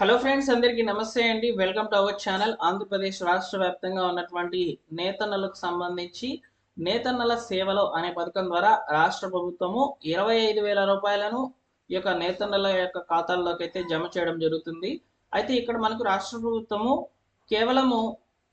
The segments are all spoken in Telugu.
హలో ఫ్రెండ్స్, అందరికీ నమస్తే అండి. Welcome to our channel. Andhra Pradesh రాష్ట్ర వ్యాప్తంగా ఉన్నటువంటి నేతన్నలకు సంబంధించి నేతన్నల సేవలో అనే పథకం ద్వారా రాష్ట్ర ప్రభుత్వము 25,000 రూపాయలను ఈ యొక్క నేతన్నల యొక్క ఖాతాల్లోకి అయితే జమ చేయడం జరుగుతుంది. అయితే ఇక్కడ మనకు రాష్ట్ర ప్రభుత్వము కేవలము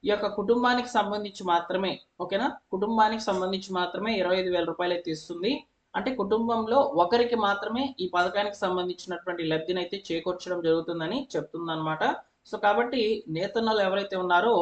ఈ యొక్క కుటుంబానికి సంబంధించి మాత్రమే, ఓకేనా, కుటుంబానికి సంబంధించి మాత్రమే 25,000 రూపాయలు అయితే ఇస్తుంది. అంటే కుటుంబంలో ఒకరికి మాత్రమే ఈ పథకానికి సంబంధించినటువంటి లబ్ధిని అయితే చేకూర్చడం జరుగుతుందని చెప్తుందన్నమాట. సో కాబట్టి నేతన్నలు ఎవరైతే ఉన్నారో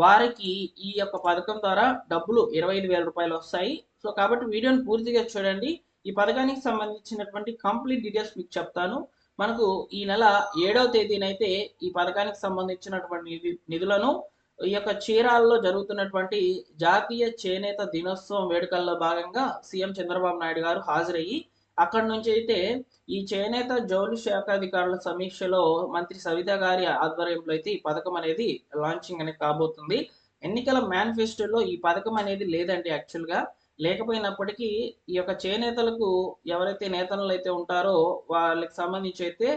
వారికి ఈ యొక్క పథకం ద్వారా డబ్బులు 25,000 రూపాయలు వస్తాయి. సో కాబట్టి వీడియోని పూర్తిగా చూడండి. ఈ పథకానికి సంబంధించినటువంటి కంప్లీట్ డీటెయిల్స్ మీకు చెప్తాను. మనకు ఈ నెల 7వ తేదీనైతే ఈ పథకానికి సంబంధించినటువంటి నిధులను ఈ యొక్క చీరాలలో జరుగుతున్నటువంటి జాతీయ చేనేత దినోత్సవం వేడుకల్లో భాగంగా సీఎం చంద్రబాబు నాయుడు గారు హాజరయ్యి అక్కడి నుంచి అయితే ఈ చేనేత జౌళి శాఖ అధికారుల సమీక్షలో మంత్రి సవిత గారి ఆధ్వర్యంలో అయితే ఈ పథకం అనేది లాంచింగ్ అనేది కాబోతుంది. ఎన్నికల మేనిఫెస్టోలో ఈ పథకం అనేది లేదండి యాక్చువల్గా. లేకపోయినప్పటికీ ఈ యొక్క చేనేతలకు ఎవరైతే నేతలు అయితే ఉంటారో వాళ్ళకి సంబంధించి అయితే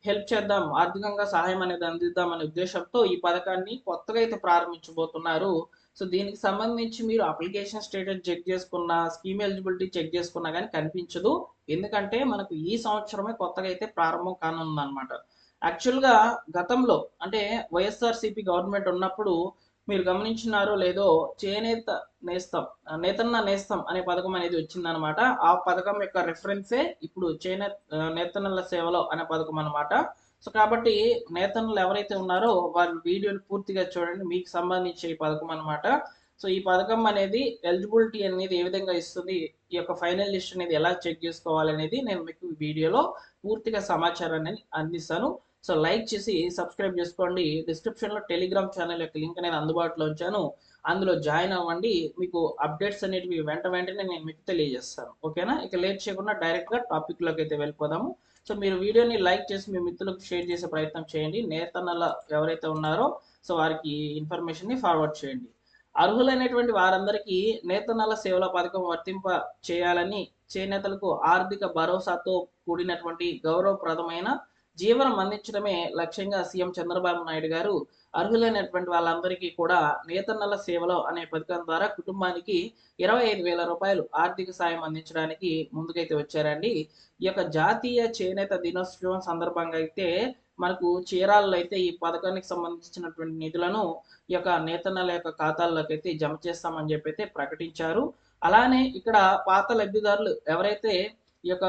హెల్ప్ చేద్దాం, ఆర్థికంగా సహాయం అనేది అందిద్దాం అనే ఉద్దేశంతో ఈ పథకాన్ని కొత్తగా అయితే ప్రారంభించబోతున్నారు. సో దీనికి సంబంధించి మీరు అప్లికేషన్ స్టేటస్ చెక్ చేసుకున్న, స్కీమ్ ఎలిజిబిలిటీ చెక్ చేసుకున్నా కానీ కనిపించదు. ఎందుకంటే మనకు ఈ సంవత్సరమే కొత్తగా అయితే ప్రారంభం కానుందన్నమాట. యాక్చువల్గా గతంలో అంటే వైఎస్ఆర్సీపీ గవర్నమెంట్ ఉన్నప్పుడు మీరు గమనించినారో లేదో చేనేత నేస్తం, నేతన్న నేస్తం అనే పథకం అనేది వచ్చిందనమాట. ఆ పథకం యొక్క రెఫరెన్సే ఇప్పుడు నేతన్నల సేవలో అనే పథకం అనమాట. సో కాబట్టి నేతన్నలు ఎవరైతే ఉన్నారో వారి వీడియోని పూర్తిగా చూడండి, మీకు సంబంధించి ఈ పథకం అనమాట. సో ఈ పథకం అనేది ఎలిజిబిలిటీ అనేది ఏ విధంగా ఇస్తుంది, ఈ యొక్క ఫైనల్ లిస్ట్ అనేది ఎలా చెక్ చేసుకోవాలనేది నేను మీకు ఈ వీడియోలో పూర్తిగా సమాచారాన్ని అందిస్తాను. సో లైక్ చేసి సబ్స్క్రైబ్ చేసుకోండి. డిస్క్రిప్షన్లో టెలిగ్రామ్ ఛానల్ యొక్క లింక్ అనేది అందుబాటులో ఉంచాను, అందులో జాయిన్ అవ్వండి. మీకు అప్డేట్స్ అనేటివి వెంటనే నేను మీకు తెలియజేస్తాను. ఓకేనా, ఇక లేట్ చేయకుండా డైరెక్ట్గా టాపిక్లోకి అయితే వెళ్ళిపోదాము. సో మీరు వీడియోని లైక్ చేసి మీ మిత్రులకు షేర్ చేసే ప్రయత్నం చేయండి. నేతన్నల ఎవరైతే ఉన్నారో సో వారికి ఇన్ఫర్మేషన్ని ఫార్వర్డ్ చేయండి. అర్హులైనటువంటి వారందరికీ నేతన్నల సేవల పథకం వర్తింప చేయాలని, చేనేతలకు ఆర్థిక భరోసాతో కూడినటువంటి గౌరవప్రదమైన జీవనం అందించడమే లక్ష్యంగా సీఎం చంద్రబాబు నాయుడు గారు అర్హులైనటువంటి వాళ్ళందరికీ కూడా నేతన్నల సేవలో అనే పథకం ద్వారా కుటుంబానికి 25,000 రూపాయలు ఆర్థిక సాయం అందించడానికి ముందుకైతే వచ్చారండి. ఈ యొక్క జాతీయ చేనేత దినోత్సవం సందర్భంగా అయితే మనకు చీరాలలో అయితే ఈ పథకానికి సంబంధించినటువంటి నిధులను ఈ యొక్క నేతన్నల యొక్క ఖాతాల్లోకి అయితే జమ చేస్తామని చెప్పి అయితే ప్రకటించారు. అలానే ఇక్కడ పాత లబ్ధిదారులు ఎవరైతే ఈ యొక్క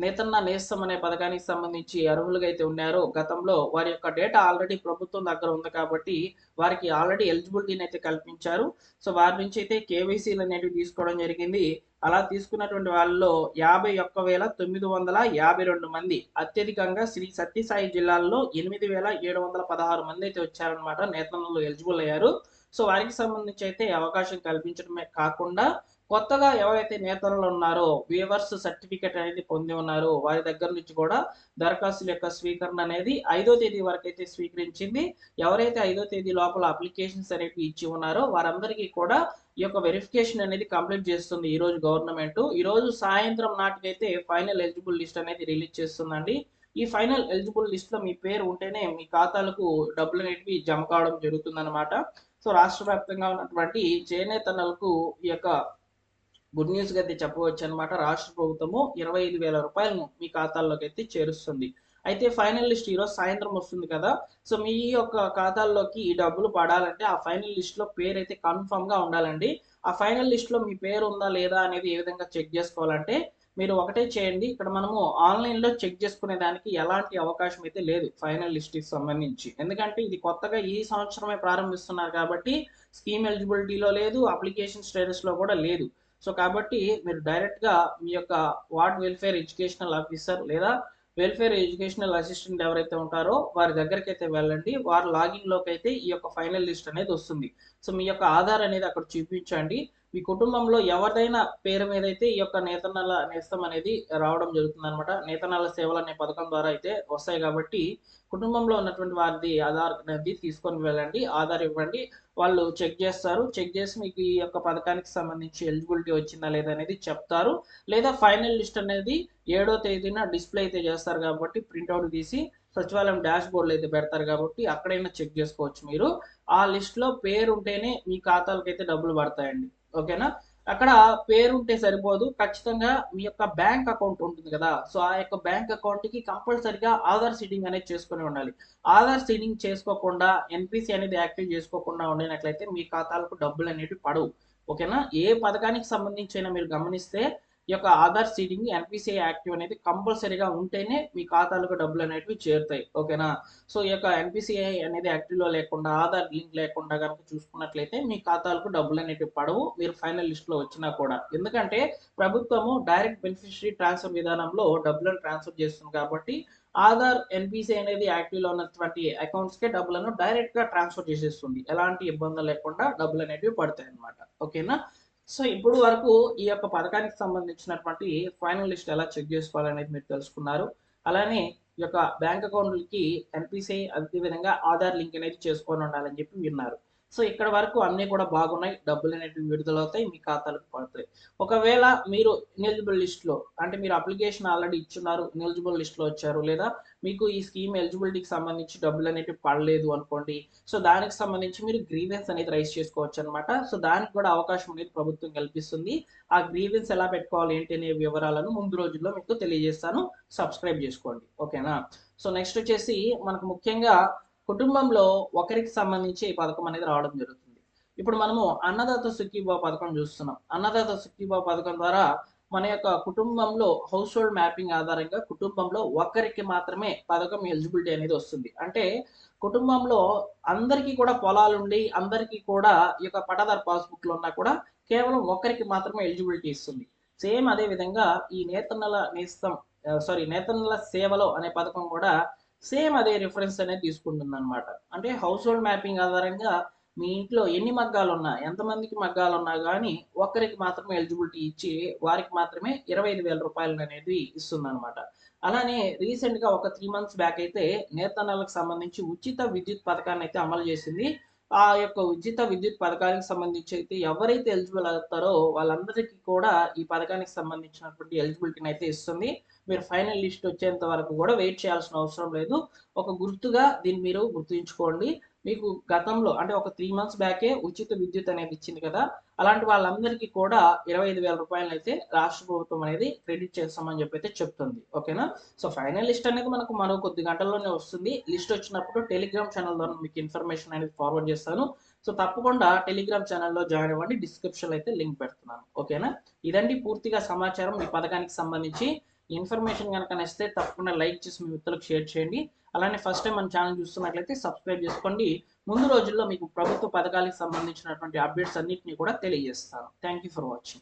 నేతన్న నేస్తం అనే పథకానికి సంబంధించి అర్హులుగా అయితే ఉన్నారో గతంలో వారి యొక్క డేటా ఆల్రెడీ ప్రభుత్వం దగ్గర ఉంది కాబట్టి వారికి ఆల్రెడీ ఎలిజిబిలిటీని అయితే కల్పించారు. సో వారి నుంచి అయితే కేవైసీలు అనేవి తీసుకోవడం జరిగింది. అలా తీసుకున్నటువంటి వాళ్ళలో 51,952 మంది, అత్యధికంగా శ్రీ సత్యసాయి జిల్లాల్లో 8,716 మంది అయితే వచ్చారనమాట, నేతన్నలు ఎలిజిబుల్ అయ్యారు. సో వారికి సంబంధించి అయితే అవకాశం కల్పించడమే కాకుండా కొత్తగా ఎవరైతే నేతలు ఉన్నారో వీవర్స్ సర్టిఫికేట్ అనేది పొంది ఉన్నారో వారి దగ్గర నుంచి కూడా దరఖాస్తుల యొక్క స్వీకరణ అనేది 5వ తేదీ వరకు అయితే స్వీకరించింది. ఎవరైతే 5వ తేదీ లోపల అప్లికేషన్స్ అనేవి ఇచ్చి ఉన్నారో వారందరికీ కూడా ఈ యొక్క వెరిఫికేషన్ అనేది కంప్లీట్ చేస్తుంది ఈ రోజు గవర్నమెంట్. ఈ రోజు సాయంత్రం నాటికైతే ఫైనల్ ఎలిజిబుల్ లిస్ట్ అనేది రిలీజ్ చేస్తుందండి. ఈ ఫైనల్ ఎలిజిబుల్ లిస్ట్ లో మీ పేరు ఉంటేనే మీ ఖాతాలకు డబ్బులు అనేవి జమ కావడం జరుగుతుందన్నమాట. సో రాష్ట్ర వ్యాప్తంగా ఉన్నటువంటి చేనేతన్నలకు ఈ యొక్క గుడ్ న్యూస్గా అయితే చెప్పవచ్చు అనమాట. రాష్ట్ర ప్రభుత్వము 25,000 రూపాయలను మీ ఖాతాల్లోకి అయితే చేరుస్తుంది. అయితే ఫైనల్ లిస్ట్ ఈరోజు సాయంత్రం వస్తుంది కదా. సో మీ యొక్క ఖాతాల్లోకి ఈ డబ్బులు పడాలంటే ఆ ఫైనల్ లిస్ట్లో పేరు అయితే కన్ఫర్మ్గా ఉండాలండి. ఆ ఫైనల్ లిస్ట్లో మీ పేరు ఉందా లేదా అనేది ఏ విధంగా చెక్ చేసుకోవాలంటే మీరు ఒకటే చేయండి. ఇక్కడ మనము ఆన్లైన్లో చెక్ చేసుకునే దానికి ఎలాంటి అవకాశం అయితే లేదు ఫైనల్ లిస్ట్కి సంబంధించి. ఎందుకంటే ఇది కొత్తగా ఈ సంవత్సరమే ప్రారంభిస్తున్నారు కాబట్టి స్కీమ్ ఎలిజిబిలిటీలో లేదు, అప్లికేషన్ స్టేటస్లో కూడా లేదు. సో కాబట్టి మీరు డైరెక్ట్గా మీ యొక్క వార్డ్ వెల్ఫేర్ ఎడ్యుకేషనల్ ఆఫీసర్ లేదా వెల్ఫేర్ ఎడ్యుకేషనల్ అసిస్టెంట్ ఎవరైతే ఉంటారో వారి దగ్గరికి అయితే వెళ్ళండి. వారి లాగిన్లోకి అయితే ఈ యొక్క ఫైనల్ లిస్ట్ అనేది వస్తుంది. సో మీ యొక్క ఆధార్ అనేది అక్కడ చూపించండి. మీ కుటుంబంలో ఎవరిదైనా పేరు మీద అయితే ఈ యొక్క నేతన్నల నేస్తం అనేది రావడం జరుగుతుంది అనమాట. నేతన్నల సేవలు అనే పథకం ద్వారా అయితే వస్తాయి కాబట్టి కుటుంబంలో ఉన్నటువంటి వారిది ఆధార్ అనేది తీసుకొని వెళ్ళండి, ఆధార్ ఇవ్వండి. వాళ్ళు చెక్ చేస్తారు. చెక్ చేసి మీకు ఈ యొక్క పథకానికి సంబంధించి ఎలిజిబిలిటీ వచ్చిందా లేదా అనేది చెప్తారు. లేదా ఫైనల్ లిస్ట్ అనేది 7వ తేదీన డిస్ప్లే అయితే చేస్తారు కాబట్టి ప్రింట్అవుట్ తీసి సచివాలయం డాష్ బోర్డులో అయితే పెడతారు కాబట్టి అక్కడైనా చెక్ చేసుకోవచ్చు మీరు. ఆ లిస్ట్లో పేరు ఉంటేనే మీ ఖాతాలకు అయితే డబ్బులు పడతాయండి. ఓకేనా? అక్కడ పేరు ఉంటే సరిపోదు, ఖచ్చితంగా మీ యొక్క బ్యాంక్ అకౌంట్ ఉంటుంది కదా, సో ఆ యొక్క బ్యాంక్ అకౌంట్కి కంపల్సరిగా ఆధార్ సీడింగ్ అనేది చేసుకుని ఉండాలి. ఆధార్ సీడింగ్ చేసుకోకుండా ఎన్పిసి అనేది యాక్టివ్ చేసుకోకుండా ఉండినట్లయితే మీ ఖాతాలకు డబ్బులు అనేవి పడవు. ఓకేనా? ఏ పథకానికి సంబంధించి అయినా మీరు గమనిస్తే ఈ యొక్క ఆధార్ సీడింగ్ ఎన్పిసిఐ యాక్టివ్ అనేది కంపల్సరీగా ఉంటేనే మీ ఖాతాలకు డబ్బులు అనేవి చేరుతాయి. ఓకేనా? సో ఈ యొక్క ఎన్పిసిఐ అనేది యాక్టివ్లో లేకుండా, ఆధార్ లింక్ లేకుండా కనుక చూసుకున్నట్లయితే మీ ఖాతాలకు డబ్బులు అనేవి పడవు, మీరు ఫైనల్ లిస్ట్లో వచ్చినా కూడా. ఎందుకంటే ప్రభుత్వము డైరెక్ట్ బెనిఫిషరీ ట్రాన్స్ఫర్ విధానంలో డబ్బులను ట్రాన్స్ఫర్ చేస్తుంది కాబట్టి ఆధార్ ఎన్పిసి అనేది యాక్టివ్లో ఉన్నటువంటి అకౌంట్స్కే డబ్బులను డైరెక్ట్గా ట్రాన్స్ఫర్ చేసేస్తుంది. ఎలాంటి ఇబ్బందులు లేకుండా డబ్బులు అనేవి పడతాయి అన్నమాట. ఓకేనా? సో ఇప్పుడు వరకు ఈ యొక్క పథకానికి సంబంధించినటువంటి ఫైనల్ లిస్ట్ ఎలా చెక్ చేసుకోవాలనేది మీరు తెలుసుకున్నారు. అలానే ఈ యొక్క బ్యాంక్ అకౌంట్లకి ఎన్పిసిఐ అదేవిధంగా ఆధార్ లింక్ అనేది చేసుకొని ఉండాలని చెప్పి విన్నారు. సో ఇక్కడ వరకు అన్నీ కూడా బాగున్నాయి, డబ్బులు అనేటివి విడుదలవుతాయి, మీ ఖాతాలకు పడతాయి. ఒకవేళ మీరు ఇనెలిజిబుల్ లిస్ట్లో, అంటే మీరు అప్లికేషన్ ఆల్రెడీ ఇచ్చున్నారు, ఇనెలిజిబుల్ లిస్ట్లో వచ్చారు, లేదా మీకు ఈ స్కీమ్ ఎలిజిబిలిటీకి సంబంధించి డబ్బులు అనేవి పడలేదు అనుకోండి, సో దానికి సంబంధించి మీరు గ్రీవెన్స్ అనేది రైజ్ చేసుకోవచ్చు అనమాట. సో దానికి కూడా అవకాశం అనేది ప్రభుత్వం కల్పిస్తుంది. ఆ గ్రీవెన్స్ ఎలా పెట్టుకోవాలి ఏంటి అనే వివరాలను ముందు రోజుల్లో మీకు తెలియజేస్తాను, సబ్స్క్రైబ్ చేసుకోండి. ఓకేనా? సో నెక్స్ట్ వచ్చేసి మనకు ముఖ్యంగా కుటుంబంలో ఒకరికి సంబంధించి ఈ పథకం అనేది రావడం జరుగుతుంది. ఇప్పుడు మనము అన్నదాత సుఖీభావ పథకం చూస్తున్నాం. అన్నదాత సుఖీభావ పథకం ద్వారా మన యొక్క కుటుంబంలో హౌస్ హోల్డ్ మ్యాపింగ్ ఆధారంగా కుటుంబంలో ఒకరికి మాత్రమే పథకం ఎలిజిబిలిటీ అనేది వస్తుంది. అంటే కుటుంబంలో అందరికీ కూడా పొలాలుండి అందరికీ కూడా ఈ యొక్క పట్టాదారు పాస్బుక్లు ఉన్నా కూడా కేవలం ఒకరికి మాత్రమే ఎలిజిబిలిటీ ఇస్తుంది. సేమ్ అదే విధంగా ఈ నేతన్నల నేస్తం నేతన్నల సేవలో అనే పథకం కూడా సేమ్ అదే రిఫరెన్స్ అనేది తీసుకుంటుంది అనమాట. అంటే హౌస్ హోల్డ్ మ్యాపింగ్ ఆధారంగా మీ ఇంట్లో ఎన్ని మగ్గాలు ఉన్నా, ఎంతమందికి మగ్గాలు ఉన్నా కానీ ఒక్కరికి మాత్రమే ఎలిజిబిలిటీ ఇచ్చి వారికి మాత్రమే 25,000 రూపాయలు అనేది ఇస్తుంది అనమాట. అలానే రీసెంట్గా ఒక 3 months బ్యాక్ అయితే నేతన్నలకు సంబంధించి ఉచిత విద్యుత్ పథకాన్ని అయితే అమలు చేసింది. ఆ యొక్క ఉచిత విద్యుత్ పథకానికి సంబంధించి అయితే ఎవరైతే ఎలిజిబుల్ అవుతారో వాళ్ళందరికీ కూడా ఈ పథకానికి సంబంధించినటువంటి ఎలిజిబిలిటీని అయితే ఇస్తుంది. మీరు ఫైనల్ లిస్ట్ వచ్చేంత వరకు కూడా వెయిట్ చేయాల్సిన అవసరం లేదు. ఒక గుర్తుగా దీన్ని మీరు గుర్తుంచుకోండి. మీకు గతంలో అంటే ఒక 3 months బ్యాకే ఉచిత విద్యుత్ అనేది ఇచ్చింది కదా, అలాంటి వాళ్ళందరికీ కూడా 25,000 రూపాయలు అయితే రాష్ట్ర ప్రభుత్వం అనేది క్రెడిట్ చేస్తామని చెప్పి అయితే చెప్తుంది. ఓకేనా? సో ఫైనల్ లిస్ట్ అనేది మనకు మరో కొద్ది గంటల్లోనే వస్తుంది. లిస్ట్ వచ్చినప్పుడు టెలిగ్రామ్ ఛానల్ ద్వారా మీకు ఇన్ఫర్మేషన్ అనేది ఫార్వర్డ్ చేస్తాను. సో తప్పకుండా టెలిగ్రామ్ ఛానల్లో జాయిన్ అవ్వండి, డిస్క్రిప్షన్లో అయితే లింక్ పెడుతున్నాను. ఓకేనా? ఇదండి పూర్తిగా సమాచారం ఈ పథకానికి సంబంధించి. ఇన్ఫర్మేషన్ కనుక నచ్చితే తప్పకుండా లైక్ చేసి మీ మిత్రులకు షేర్ చేయండి. అలానే ఫస్ట్ టైం మన ఛానల్ చూస్తున్నట్లయితే సబ్స్క్రైబ్ చేసుకోండి. ముందు రోజుల్లో మీకు ప్రభుత్వ పథకాలకు సంబంధించినటువంటి అప్డేట్స్ అన్నింటినీ కూడా తెలియజేస్తాను. Thank you for watching.